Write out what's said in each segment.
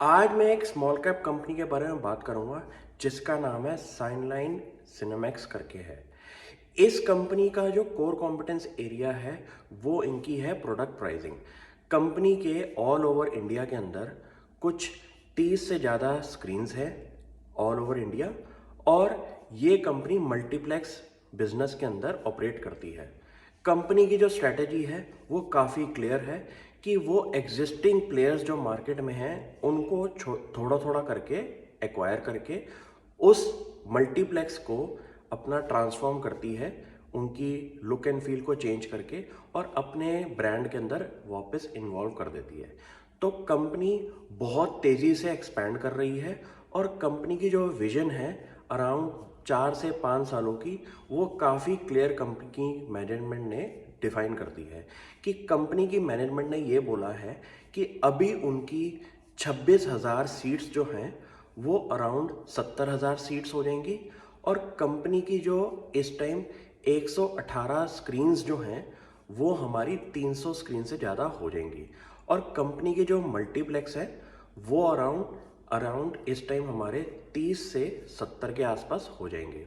आज मैं एक स्मॉल कैप कंपनी के बारे में बात करूंगा जिसका नाम है साइनलाइन सिनेमैक्स करके है। इस कंपनी का जो कोर कॉम्पिटेंस एरिया है वो इनकी है प्रोडक्ट प्राइसिंग। कंपनी के ऑल ओवर इंडिया के अंदर कुछ 30 से ज़्यादा स्क्रीन्स हैं ऑल ओवर इंडिया, और ये कंपनी मल्टीप्लेक्स बिजनेस के अंदर ऑपरेट करती है। कंपनी की जो स्ट्रैटेजी है वो काफ़ी क्लियर है कि वो एग्जिस्टिंग प्लेयर्स जो मार्केट में हैं उनको थोड़ा थोड़ा करके एक्वायर करके उस मल्टीप्लेक्स को अपना ट्रांसफॉर्म करती है, उनकी लुक एंड फील को चेंज करके और अपने ब्रांड के अंदर वापस इन्वॉल्व कर देती है। तो कंपनी बहुत तेज़ी से एक्सपैंड कर रही है और कंपनी की जो विजन है अराउंड 4 से 5 सालों की, वो काफ़ी क्लियर कंपनी की मैनेजमेंट ने डिफाइन करती है कि कंपनी की मैनेजमेंट ने ये बोला है कि अभी उनकी 26,000 सीट्स जो हैं वो अराउंड 70,000 सीट्स हो जाएंगी, और कंपनी की जो इस टाइम 118 स्क्रीन्स जो हैं वो हमारी 300 स्क्रीन से ज़्यादा हो जाएंगी, और कंपनी की जो मल्टीप्लेक्स है वो अराउंड अराउंड इस टाइम हमारे 30 से 70 के आसपास हो जाएंगे।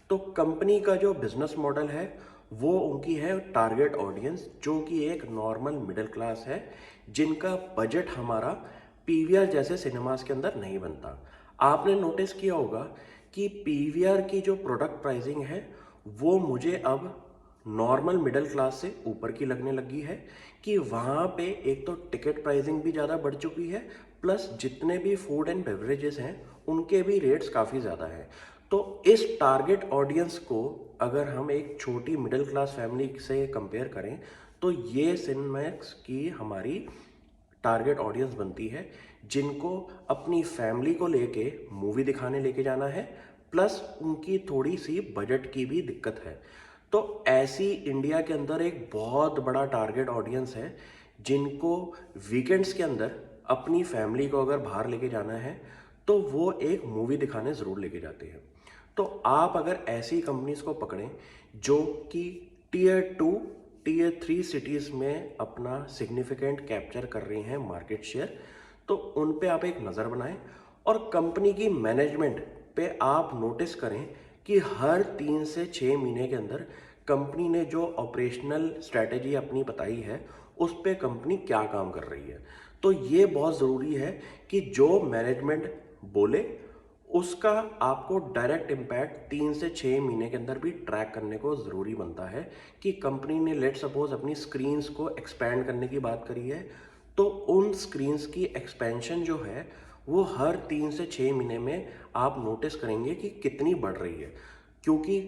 तो कंपनी का जो बिजनेस मॉडल है वो उनकी है टारगेट ऑडियंस, जो कि एक नॉर्मल मिडिल क्लास है जिनका बजट हमारा पीवीआर जैसे सिनेमास के अंदर नहीं बनता। आपने नोटिस किया होगा कि पीवीआर की जो प्रोडक्ट प्राइसिंग है वो मुझे अब नॉर्मल मिडिल क्लास से ऊपर की लगने लगी है, कि वहाँ पे एक तो टिकट प्राइसिंग भी ज़्यादा बढ़ चुकी है, प्लस जितने भी फूड एंड बेवरेजेस हैं उनके भी रेट्स काफ़ी ज़्यादा हैं। तो इस टारगेट ऑडियंस को अगर हम एक छोटी मिडिल क्लास फैमिली से कंपेयर करें तो ये सिनेमैक्स की हमारी टारगेट ऑडियंस बनती है, जिनको अपनी फैमिली को लेके मूवी दिखाने लेके जाना है, प्लस उनकी थोड़ी सी बजट की भी दिक्कत है। तो ऐसी इंडिया के अंदर एक बहुत बड़ा टारगेट ऑडियंस है जिनको वीकेंड्स के अंदर अपनी फैमिली को अगर बाहर लेके जाना है तो वो एक मूवी दिखाने ज़रूर लेके जाते हैं। तो आप अगर ऐसी कंपनीज को पकड़ें जो कि टीयर 2 टीयर 3 सिटीज़ में अपना सिग्निफिकेंट कैप्चर कर रही हैं मार्केट शेयर, तो उन पे आप एक नज़र बनाएं, और कंपनी की मैनेजमेंट पे आप नोटिस करें कि हर 3 से 6 महीने के अंदर कंपनी ने जो ऑपरेशनल स्ट्रैटेजी अपनी बताई है उस पे कंपनी क्या काम कर रही है। तो ये बहुत ज़रूरी है कि जो मैनेजमेंट बोले उसका आपको डायरेक्ट इम्पैक्ट 3 से 6 महीने के अंदर भी ट्रैक करने को ज़रूरी बनता है, कि कंपनी ने लेट सपोज अपनी स्क्रीन्स को एक्सपैंड करने की बात करी है तो उन स्क्रीन्स की एक्सपेंशन जो है वो हर 3 से 6 महीने में आप नोटिस करेंगे कि कितनी बढ़ रही है। क्योंकि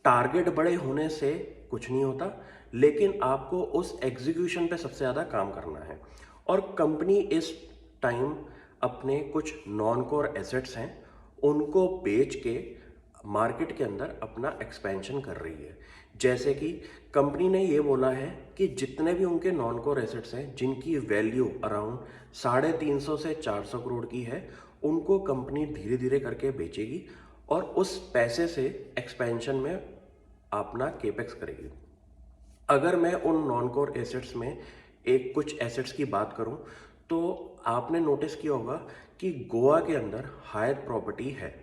टारगेट बड़े होने से कुछ नहीं होता, लेकिन आपको उस एग्जीक्यूशन पे सबसे ज़्यादा काम करना है। और कंपनी इस टाइम अपने कुछ नॉन कोर एसेट्स हैं उनको बेच के मार्केट के अंदर अपना एक्सपेंशन कर रही है। जैसे कि कंपनी ने ये बोला है कि जितने भी उनके नॉन कोर एसेट्स हैं जिनकी वैल्यू अराउंड 350 से 400 करोड़ की है, उनको कंपनी धीरे धीरे करके बेचेगी और उस पैसे से एक्सपेंशन में अपना केपेक्स करेगी। अगर मैं उन नॉन कोर एसेट्स में एक कुछ एसेट्स की बात करूं तो आपने नोटिस किया होगा कि गोवा के अंदर हायत प्रॉपर्टी है,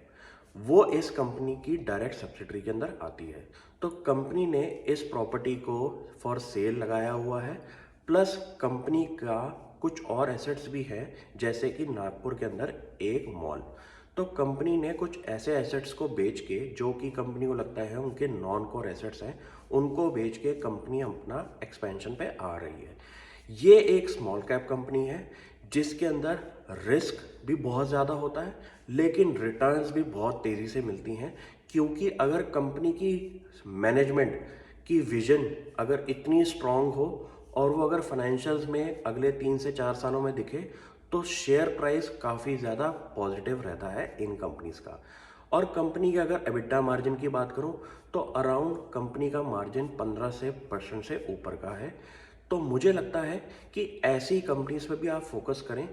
वो इस कंपनी की डायरेक्ट सब्सिडरी के अंदर आती है। तो कंपनी ने इस प्रॉपर्टी को फॉर सेल लगाया हुआ है, प्लस कंपनी का कुछ और एसेट्स भी हैं, जैसे कि नागपुर के अंदर एक मॉल। तो कंपनी ने कुछ ऐसे एसेट्स को बेच के, जो कि कंपनी को लगता है उनके नॉन कोर एसेट्स हैं, उनको बेच के कंपनी अपना एक्सपेंशन पे आ रही है। ये एक स्मॉल कैप कंपनी है जिसके अंदर रिस्क भी बहुत ज़्यादा होता है, लेकिन रिटर्न्स भी बहुत तेज़ी से मिलती हैं। क्योंकि अगर कंपनी की मैनेजमेंट की विजन अगर इतनी स्ट्रांग हो और वो अगर फाइनेंशियल्स में अगले 3 से 4 सालों में दिखे तो शेयर प्राइस काफ़ी ज़्यादा पॉजिटिव रहता है इन कंपनीज का। और कंपनी के अगर एबिटा मार्जिन की बात करूं तो अराउंड कंपनी का मार्जिन 15% से ऊपर का है। तो मुझे लगता है कि ऐसी कंपनीज पे भी आप फोकस करें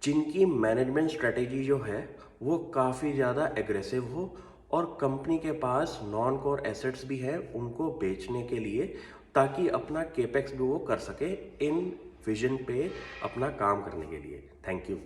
जिनकी मैनेजमेंट स्ट्रेटेजी जो है वो काफ़ी ज़्यादा एग्रेसिव हो, और कंपनी के पास नॉन कोर एसेट्स भी हैं उनको बेचने के लिए, ताकि अपना केपेक्स भी वो कर सके इन विजन पे अपना काम करने के लिए। Thank you.